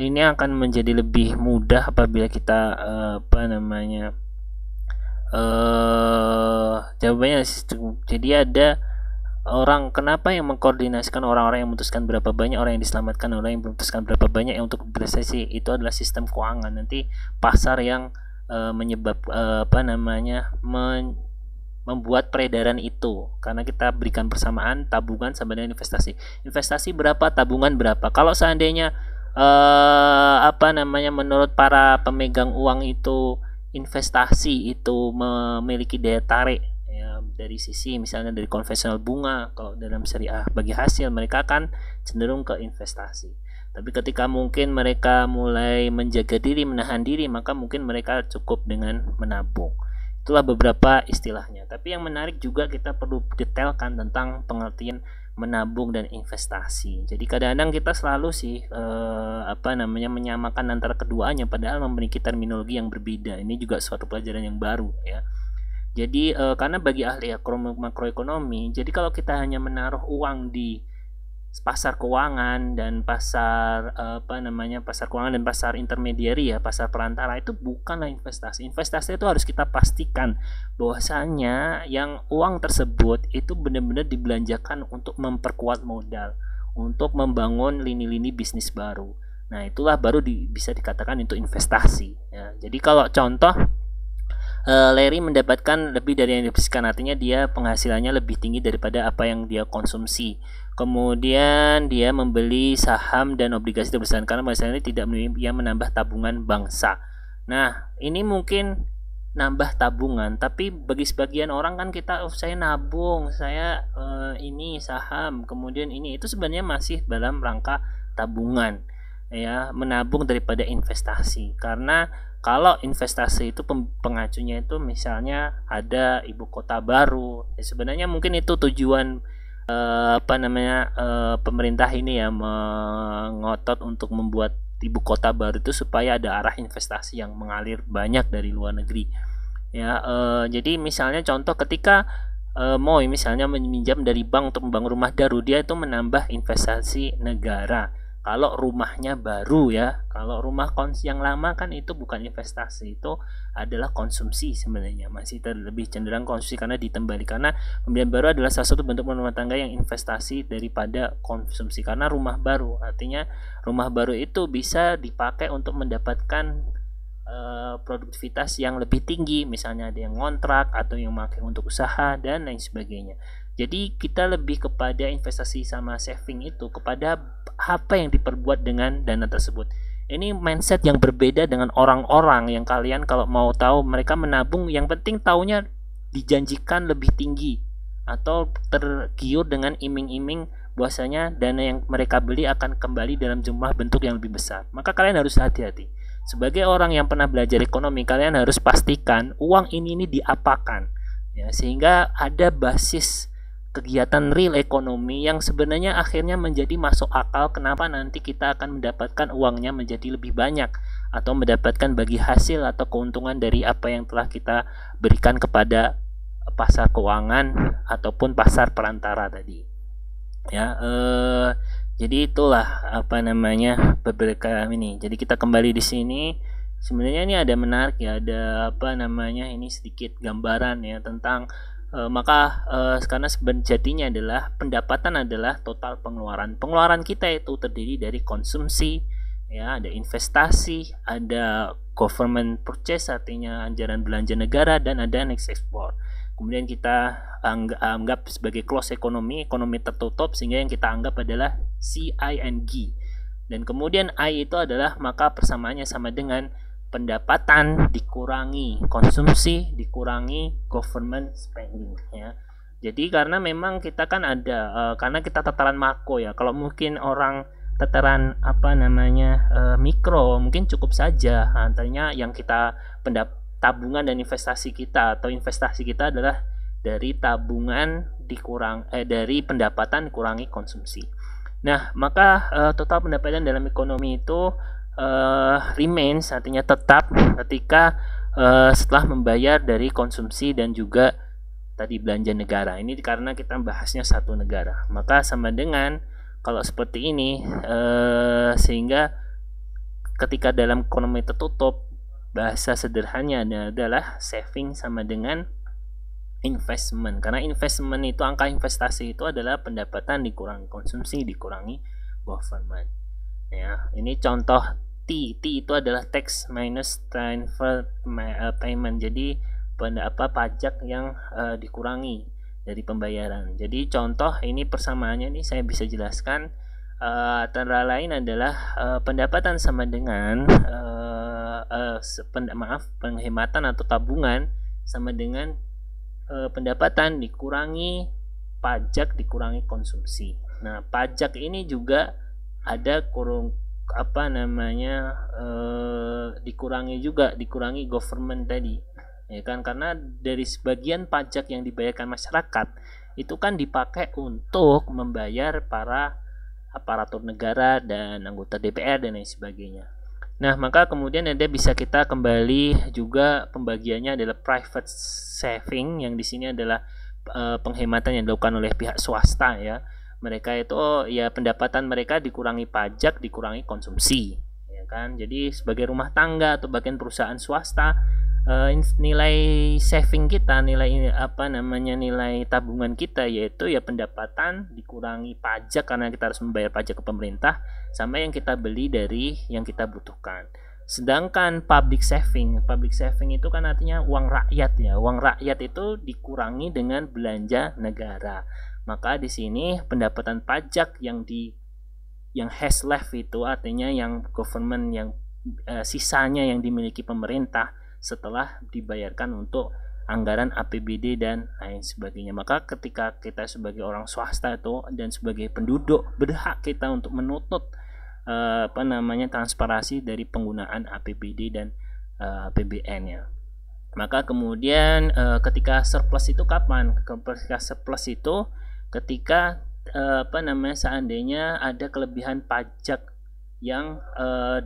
ini akan menjadi lebih mudah apabila kita jawabannya. Jadi ada orang, kenapa yang mengkoordinasikan orang-orang yang memutuskan berapa banyak orang yang diselamatkan, orang yang memutuskan berapa banyak yang untuk berinvestasi, itu adalah sistem keuangan. Nanti pasar yang membuat peredaran itu, karena kita berikan persamaan tabungan sama dengan investasi berapa, tabungan berapa. Kalau seandainya menurut para pemegang uang itu investasi itu memiliki daya tarik ya, dari sisi misalnya dari konvensional bunga, kalau dalam syariah bagi hasil mereka akan cenderung ke investasi. Tapi ketika mungkin mereka mulai menjaga diri, menahan diri, maka mungkin mereka cukup dengan menabung. Itulah beberapa istilahnya. Tapi yang menarik juga kita perlu detailkan tentang pengertian menabung dan investasi. Jadi kadang-kadang kita selalu menyamakan antara keduanya padahal memiliki terminologi yang berbeda. Ini juga suatu pelajaran yang baru ya. Jadi karena bagi ahli makroekonomi, jadi kalau kita hanya menaruh uang di pasar keuangan dan pasar pasar keuangan dan pasar intermediari ya, pasar perantara, itu bukanlah investasi. Investasi itu harus kita pastikan bahwasanya yang uang tersebut itu benar-benar dibelanjakan untuk memperkuat modal, untuk membangun lini-lini bisnis baru. Nah, itulah baru bisa dikatakan itu investasi ya. Jadi kalau contoh Larry mendapatkan lebih dari yang dihabiskan, artinya dia penghasilannya lebih tinggi daripada apa yang dia konsumsi. Kemudian dia membeli saham dan obligasi terbesar karena misalnya tidak menambah tabungan bangsa. Nah, ini mungkin nambah tabungan, tapi bagi sebagian orang kan kita saya nabung, saya ini saham, kemudian ini, itu sebenarnya masih dalam rangka tabungan ya, menabung daripada investasi. Karena kalau investasi itu pengacunya itu misalnya ada ibu kota baru, ya sebenarnya mungkin itu tujuan pemerintah ini ya, mengotot untuk membuat ibu kota baru itu supaya ada arah investasi yang mengalir banyak dari luar negeri ya. Jadi misalnya contoh ketika Moy misalnya meminjam dari bank untuk membangun rumah baru, dia itu menambah investasi negara. Kalau rumahnya baru ya, kalau rumah yang lama kan itu bukan investasi, itu adalah konsumsi sebenarnya, masih lebih cenderung konsumsi karena ditembali. Karena pembelian baru adalah salah satu bentuk rumah tangga yang investasi daripada konsumsi, karena rumah baru artinya rumah baru itu bisa dipakai untuk mendapatkan produktivitas yang lebih tinggi, misalnya ada yang ngontrak atau yang memakai untuk usaha dan lain sebagainya. Jadi kita lebih kepada investasi sama saving itu kepada apa yang diperbuat dengan dana tersebut. Ini mindset yang berbeda dengan orang-orang yang kalian kalau mau tahu mereka menabung, yang penting taunya dijanjikan lebih tinggi atau tergiur dengan iming-iming bahwasanya dana yang mereka beli akan kembali dalam jumlah bentuk yang lebih besar. Maka kalian harus hati-hati. Sebagai orang yang pernah belajar ekonomi, kalian harus pastikan uang ini diapakan, ya, sehingga ada basis kegiatan real ekonomi yang sebenarnya akhirnya menjadi masuk akal. Kenapa nanti kita akan mendapatkan uangnya menjadi lebih banyak atau mendapatkan bagi hasil atau keuntungan dari apa yang telah kita berikan kepada pasar keuangan ataupun pasar perantara tadi, ya. Jadi itulah apa namanya beberapa ini. Jadi kita kembali di sini. Sebenarnya ini ada menarik ya, ada apa namanya ini sedikit gambaran ya tentang karena sejatinya adalah pendapatan adalah total pengeluaran. Pengeluaran kita itu terdiri dari konsumsi, ya, ada investasi, ada government purchase artinya anggaran belanja negara, dan ada next export. Kemudian kita anggap sebagai close ekonomi tertutup, sehingga yang kita anggap adalah CING. Dan kemudian I itu adalah maka persamaannya sama dengan pendapatan dikurangi konsumsi dikurangi government spending, ya. Jadi karena memang kita kan ada karena kita tataran makro ya. Kalau mungkin orang tataran apa namanya mikro mungkin cukup saja artinya yang kita tabungan dan investasi kita atau investasi kita adalah dari tabungan dari pendapatan dikurangi konsumsi. Nah, maka total pendapatan dalam ekonomi itu remains artinya tetap ketika setelah membayar dari konsumsi dan juga tadi belanja negara. Ini karena kita bahasnya satu negara, maka sama dengan kalau seperti ini sehingga ketika dalam ekonomi tertutup bahasa sederhananya adalah saving sama dengan investment, karena investment itu angka investasi itu adalah pendapatan dikurangi konsumsi dikurangi government, ya. Ini contoh T itu adalah tax minus transfer payment, jadi pajak yang dikurangi dari pembayaran. Jadi contoh ini persamaannya ini saya bisa jelaskan antara lain adalah pendapatan sama dengan penghematan atau tabungan sama dengan pendapatan dikurangi pajak dikurangi konsumsi. Nah, pajak ini juga ada dikurangi government tadi, ya kan, karena dari sebagian pajak yang dibayarkan masyarakat itu kan dipakai untuk membayar para aparatur negara dan anggota DPR dan lain sebagainya. Nah, maka kemudian ada bisa kita kembali juga pembagiannya adalah private saving, yang di sini adalah penghematan yang dilakukan oleh pihak swasta, ya. Mereka itu ya pendapatan mereka dikurangi pajak dikurangi konsumsi, ya kan. Jadi sebagai rumah tangga atau bagian perusahaan swasta, nilai saving kita, nilai tabungan kita yaitu ya pendapatan dikurangi pajak karena kita harus membayar pajak ke pemerintah sama yang kita beli dari yang kita butuhkan. Sedangkan public saving itu kan artinya uang rakyat, ya. Uang rakyat itu dikurangi dengan belanja negara. Maka di sini pendapatan pajak yang has left itu artinya yang government yang sisanya yang dimiliki pemerintah setelah dibayarkan untuk anggaran APBD dan lain sebagainya. Maka ketika kita sebagai orang swasta itu dan sebagai penduduk berhak kita untuk menuntut transparansi dari penggunaan APBD dan APBN-nya. Maka kemudian ketika surplus itu kapan? Ketika surplus itu ketika seandainya ada kelebihan pajak yang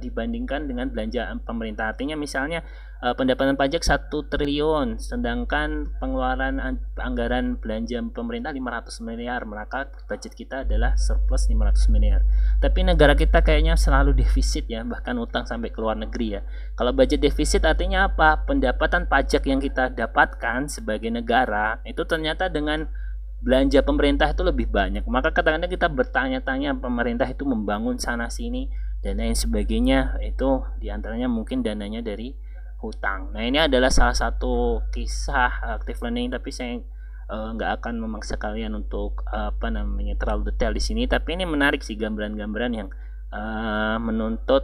dibandingkan dengan belanja pemerintah. Artinya misalnya pendapatan pajak 1 triliun sedangkan pengeluaran anggaran belanja pemerintah 500 miliar, maka budget kita adalah surplus 500 miliar. Tapi negara kita kayaknya selalu defisit, ya, bahkan utang sampai ke luar negeri, ya. Kalau budget defisit artinya apa? Pendapatan pajak yang kita dapatkan sebagai negara itu ternyata dengan belanja pemerintah itu lebih banyak. Maka kadang-kadang kita bertanya-tanya pemerintah itu membangun sana sini dan lain sebagainya, itu diantaranya mungkin dananya dari hutang. Nah, ini adalah salah satu kisah active learning, tapi saya nggak akan memaksa kalian untuk terlalu detail di sini. Tapi ini menarik sih gambaran-gambaran yang menuntut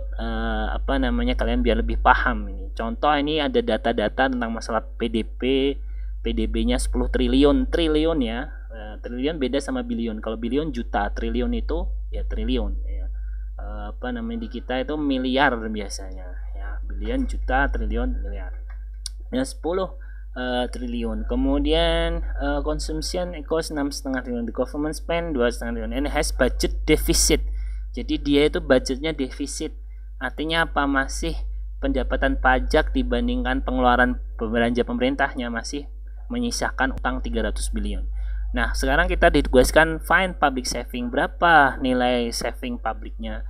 apa namanya kalian biar lebih paham ini. Contoh ini ada data-data tentang masalah PDB. PDB-nya 10 triliun ya. Triliun beda sama bilion. Kalau bilion juta, triliun itu ya triliun ya. Apa namanya di kita itu miliar biasanya ya. Bilion, juta, triliun, miliar. Ya 10 triliun. Kemudian consumption cost 6,5 triliun. The government spend 2,5 triliun and has budget deficit. Jadi dia itu budgetnya defisit. Artinya apa? Masih pendapatan pajak dibandingkan pengeluaran belanja pemerintahnya masih menyisakan utang 300 billion. Nah, sekarang kita ditugaskan find public saving. Berapa nilai saving publiknya?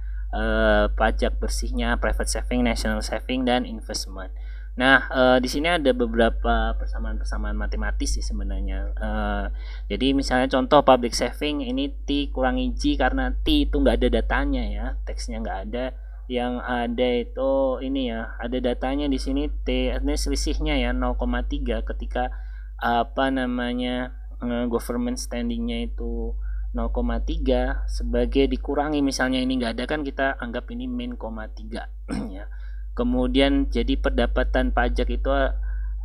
Pajak bersihnya, private saving, national saving, dan investment. Nah, di sini ada beberapa persamaan-persamaan matematis sih sebenarnya. Jadi misalnya contoh public saving ini T kurangi G karena T itu nggak ada datanya ya, teksnya nggak ada. Yang ada itu ini ya, ada datanya di sini T, ini selisihnya ya 0,3 ketika apa namanya government standingnya itu 0,3 sebagai dikurangi misalnya ini nggak ada kan kita anggap ini min 0,3 ya. Kemudian jadi pendapatan pajak itu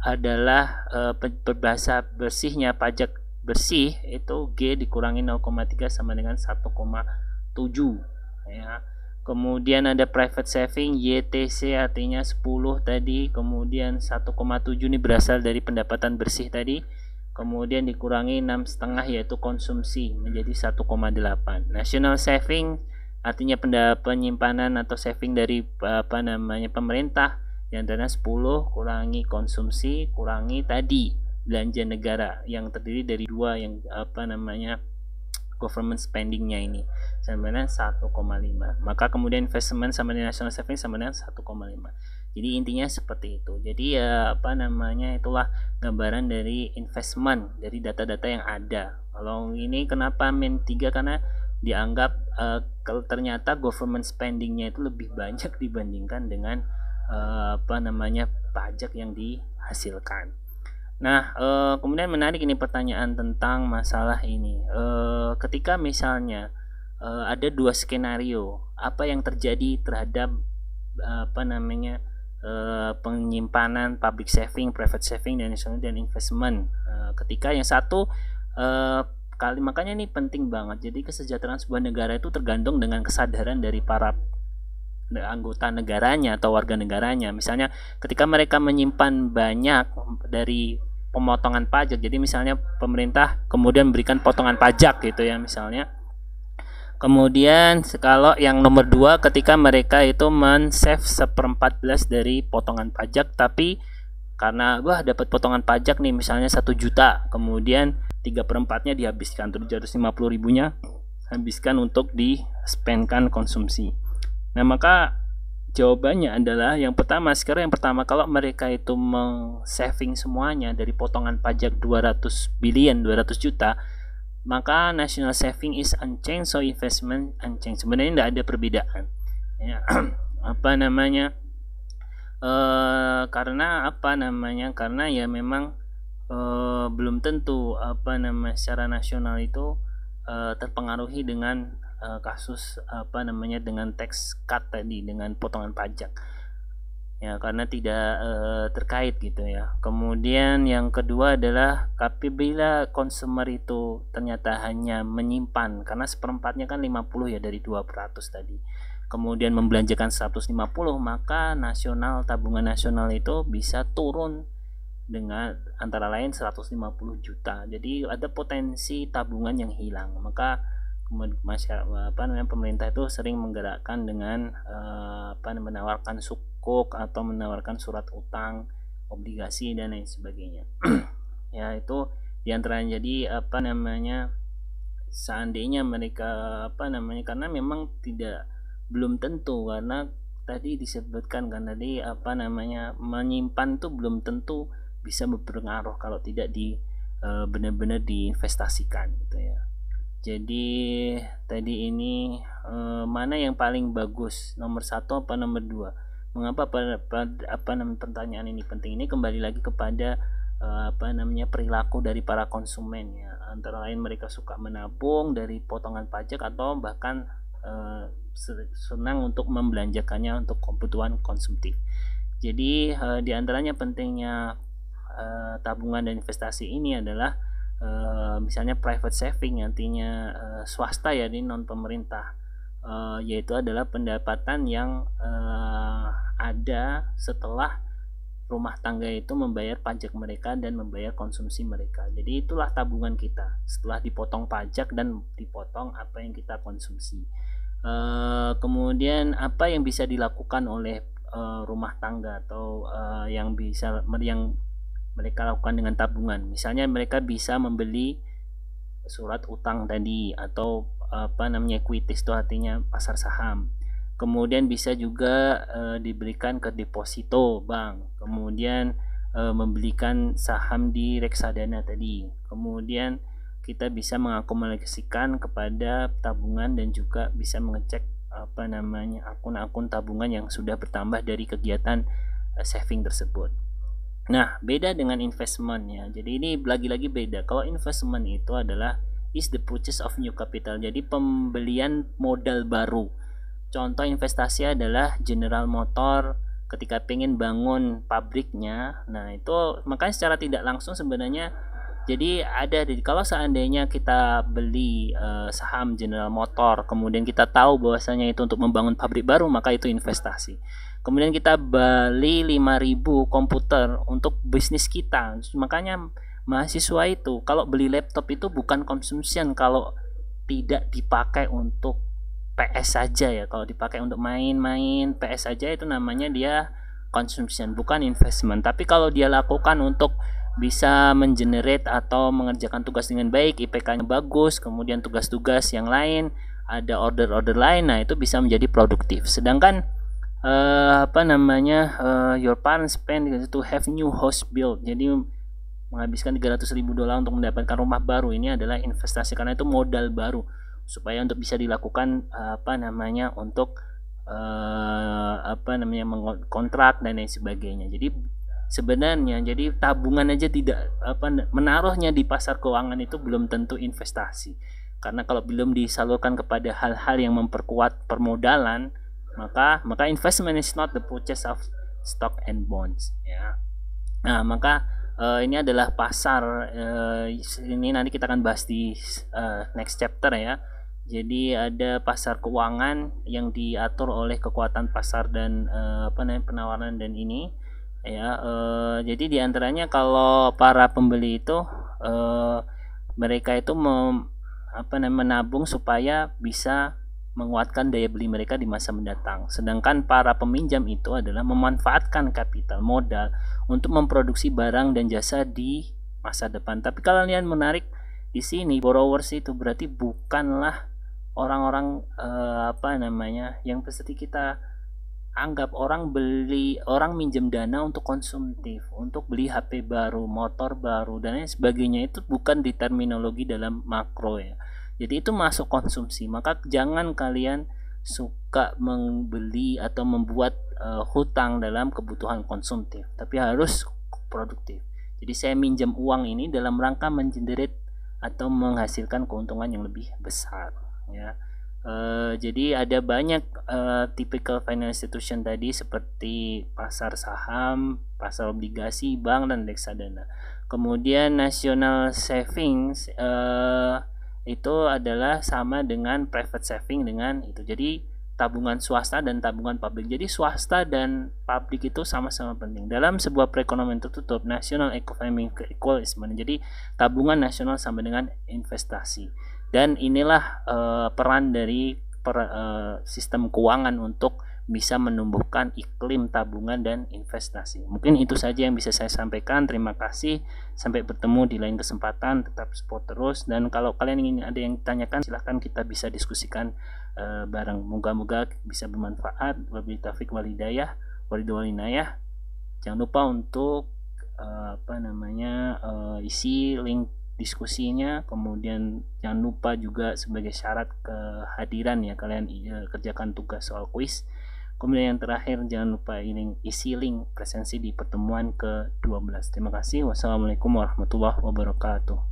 adalah berbahasa bersihnya pajak bersih itu G dikurangi 0,3 sama dengan 1,7 ya. Kemudian ada private saving YTC artinya 10 tadi, kemudian 1,7 ini berasal dari pendapatan bersih tadi. Kemudian dikurangi 6,5 yaitu konsumsi menjadi 1,8. National saving artinya penyimpanan atau saving dari apa namanya pemerintah yang dana 10 kurangi konsumsi kurangi tadi belanja negara yang terdiri dari dua yang apa namanya government spendingnya ini sama dengan 1,5. Maka kemudian investment sama dengan national saving sama dengan 1,5. Jadi intinya seperti itu. Jadi ya apa namanya itulah gambaran dari investment dari data-data yang ada. Kalau ini kenapa min 3 karena dianggap kalau ternyata government spendingnya itu lebih banyak dibandingkan dengan apa namanya pajak yang dihasilkan. Nah, kemudian menarik ini pertanyaan tentang masalah ini. Ketika misalnya ada dua skenario, apa yang terjadi terhadap apa namanya penyimpanan public saving, private saving dan investment. Ketika yang satu makanya ini penting banget. Jadi kesejahteraan sebuah negara itu tergantung dengan kesadaran dari para anggota negaranya atau warga negaranya. Misalnya ketika mereka menyimpan banyak dari pemotongan pajak, jadi misalnya pemerintah kemudian memberikan potongan pajak gitu ya misalnya. Kemudian kalau yang nomor 2 ketika mereka itu men-save 1/14 dari potongan pajak, tapi karena dapat potongan pajak nih misalnya 1 juta, kemudian 3/4-nya dihabiskan, 750 ribunya habiskan untuk di-spendkan konsumsi. Nah maka jawabannya adalah yang pertama kalau mereka itu saving semuanya dari potongan pajak 200 juta, maka national saving is unchanged, so investment unchanged. Sebenarnya tidak ada perbedaan ya. Apa namanya karena ya memang belum tentu apa namanya secara nasional itu terpengaruhi dengan kasus apa namanya dengan tax cut tadi, dengan potongan pajak ya, karena tidak terkait gitu ya. Kemudian yang kedua adalah apabila consumer itu ternyata hanya menyimpan karena 1/4-nya kan 50 ya dari 2% tadi, kemudian membelanjakan 150, maka tabungan nasional itu bisa turun dengan antara lain 150 juta. Jadi ada potensi tabungan yang hilang. Maka pemerintah itu sering menggerakkan dengan menawarkan sukuk atau menawarkan surat utang, obligasi dan lain sebagainya. Ya itu diantaranya. Jadi seandainya mereka karena memang belum tentu, karena tadi disebutkan kan tadi menyimpan tuh belum tentu bisa berpengaruh kalau tidak benar-benar diinvestasikan gitu ya. Jadi tadi ini mana yang paling bagus, nomor 1 apa nomor 2? Mengapa pertanyaan ini penting? Ini kembali lagi kepada perilaku dari para konsumen ya. Antara lain mereka suka menabung dari potongan pajak atau bahkan senang untuk membelanjakannya untuk kebutuhan konsumtif. Jadi di antaranya pentingnya tabungan dan investasi ini adalah misalnya private saving, artinya swasta ya, ini non pemerintah, yaitu adalah pendapatan yang ada setelah rumah tangga itu membayar pajak mereka dan membayar konsumsi mereka. Jadi itulah tabungan kita setelah dipotong pajak dan dipotong apa yang kita konsumsi. Kemudian apa yang bisa dilakukan oleh rumah tangga atau yang mereka lakukan dengan tabungan, misalnya mereka bisa membeli surat utang tadi atau equities, itu artinya pasar saham. Kemudian bisa juga diberikan ke deposito bank, kemudian membelikan saham di reksadana tadi. Kemudian kita bisa mengakumulasikan kepada tabungan dan juga bisa mengecek akun-akun tabungan yang sudah bertambah dari kegiatan saving tersebut. Nah, beda dengan investment ya. Jadi ini lagi-lagi beda. Kalau investment itu adalah is the purchase of new capital. Jadi pembelian modal baru. Contoh investasi adalah General Motor ketika pengen bangun pabriknya. Nah, itu makanya secara tidak langsung sebenarnya jadi kalau seandainya kita beli saham General Motor, kemudian kita tahu bahwasanya itu untuk membangun pabrik baru, maka itu investasi. Kemudian kita beli 5.000 komputer untuk bisnis kita. Makanya mahasiswa itu kalau beli laptop itu bukan consumption kalau tidak dipakai untuk PS saja ya. Kalau dipakai untuk main-main PS saja itu namanya dia consumption, bukan investment. Tapi kalau dia lakukan untuk bisa mengenerate atau mengerjakan tugas dengan baik, IPK-nya bagus, kemudian tugas-tugas yang lain, ada order-order lain, nah itu bisa menjadi produktif. Sedangkan your parents spend to have new house built, jadi menghabiskan $300.000 untuk mendapatkan rumah baru, ini adalah investasi karena itu modal baru supaya untuk bisa dilakukan untuk kontrak dan lain sebagainya. Jadi sebenarnya jadi tabungan aja tidak menaruhnya di pasar keuangan itu belum tentu investasi, karena kalau belum disalurkan kepada hal-hal yang memperkuat permodalan, maka investment is not the purchase of stock and bonds ya. Nah, maka ini adalah pasar, ini nanti kita akan bahas di next chapter ya. Jadi ada pasar keuangan yang diatur oleh kekuatan pasar dan penawaran dan ini ya. Jadi diantaranya kalau para pembeli itu mereka itu menabung supaya bisa menguatkan daya beli mereka di masa mendatang. Sedangkan para peminjam itu adalah memanfaatkan kapital modal untuk memproduksi barang dan jasa di masa depan. Tapi kalian menarik di sini, borrowers itu berarti bukanlah orang-orang yang pasti kita anggap orang minjem dana untuk konsumtif, untuk beli HP baru, motor baru dan lain sebagainya, itu bukan di terminologi dalam makro ya. Jadi itu masuk konsumsi. Maka jangan kalian suka membeli atau membuat hutang dalam kebutuhan konsumtif, tapi harus produktif. Jadi saya minjam uang ini dalam rangka mengenerate atau menghasilkan keuntungan yang lebih besar ya. Jadi ada banyak typical financial institution tadi seperti pasar saham, pasar obligasi, bank dan reksadana. Kemudian national savings itu adalah sama dengan private saving dengan itu. Jadi tabungan swasta dan tabungan publik. Jadi swasta dan publik itu sama-sama penting. Dalam sebuah perekonomian tertutup, national economic equalism. Jadi tabungan nasional sama dengan investasi. Dan inilah peran dari sistem keuangan untuk bisa menumbuhkan iklim tabungan dan investasi. Mungkin itu saja yang bisa saya sampaikan. Terima kasih. Sampai bertemu di lain kesempatan. Tetap support terus. Dan kalau kalian ingin ada yang ditanyakan, silahkan kita bisa diskusikan bareng. Moga-moga bisa bermanfaat. Wabillahi taufiq wal hidayah. Waridwalinayah. Jangan lupa untuk isi link diskusinya. Kemudian jangan lupa juga sebagai syarat kehadiran ya, kalian kerjakan tugas soal kuis. Kemudian yang terakhir, jangan lupa isi link presensi di pertemuan ke-12. Terima kasih. Wassalamualaikum warahmatullahi wabarakatuh.